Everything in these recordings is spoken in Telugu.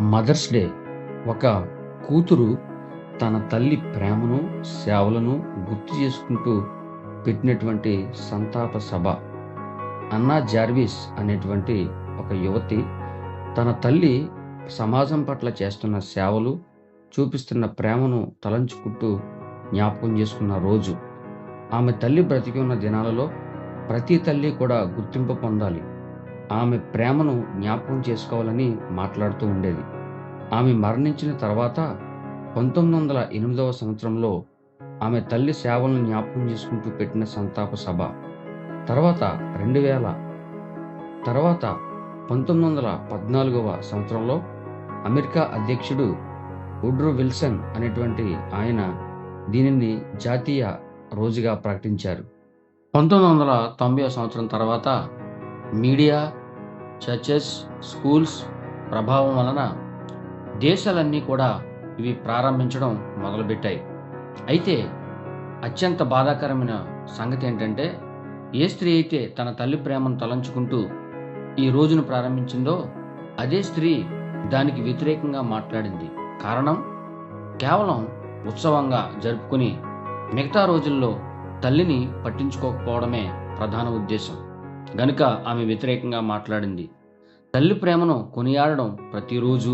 మదర్స్ డే ఒక కూతురు తన తల్లి ప్రేమను, సేవలను గుర్తు చేసుకుంటూ పెట్టినటువంటి సంతాప సభ. అన్నా జార్విస్ అనేటువంటి ఒక యువతి తన తల్లి సమాజం పట్ల చేస్తున్న సేవలు, చూపిస్తున్న ప్రేమను తలంచుకుంటూ జ్ఞాపకం చేసుకున్న రోజు. ఆమె తల్లి బ్రతికి ఉన్న దినాలలో ప్రతి తల్లి కూడా గుర్తింపు పొందాలి, ఆమె ప్రేమను జ్ఞాపకం చేసుకోవాలని మాట్లాడుతూ ఉండేది. ఆమె మరణించిన తర్వాత 1908వ సంవత్సరంలో ఆమె తల్లి సేవలను జ్ఞాపకం చేసుకుంటూ పెట్టిన సంతాప సభ. తర్వాత 2000 తర్వాత 1914వ సంవత్సరంలో అమెరికా అధ్యక్షుడు వుడ్రో విల్సన్ అనేటువంటి ఆయన దీనిని జాతీయ రోజుగా ప్రకటించారు. 1990వ సంవత్సరం తర్వాత మీడియా, చర్చెస్, స్కూల్స్ ప్రభావం వలన దేశాలన్నీ కూడా ఇవి ప్రారంభించడం మొదలుపెట్టాయి. అయితే అత్యంత బాధాకరమైన సంగతి ఏంటంటే, ఏ స్త్రీ అయితే తన తల్లి ప్రేమను తలంచుకుంటూ ఈ రోజును ప్రారంభించిందో అదే స్త్రీ దానికి వ్యతిరేకంగా మాట్లాడింది. కారణం కేవలం ఉత్సవంగా జరుపుకుని మిగతా రోజుల్లో తల్లిని పట్టించుకోకపోవడమే ప్రధాన ఉద్దేశం. గనుక ఆమె వ్యతిరేకంగా మాట్లాడింది. తల్లి ప్రేమను కొనియాడడం ప్రతిరోజు,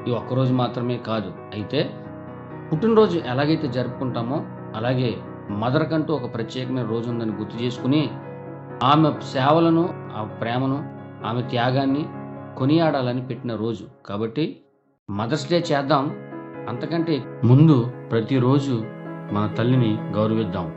ఈ ఒక్కరోజు మాత్రమే కాదు. అయితే పుట్టినరోజు ఎలాగైతే జరుపుకుంటామో అలాగే మదర్ కంటూ ఒక ప్రత్యేకమైన రోజు ఉందని గుర్తు చేసుకుని ఆమె సేవలను, ఆ ప్రేమను, ఆమె త్యాగాన్ని కొనియాడాలని పెట్టిన రోజు. కాబట్టి మదర్స్ డే చేద్దాం. అంతకంటే ముందు ప్రతిరోజు మన తల్లిని గౌరవిద్దాం.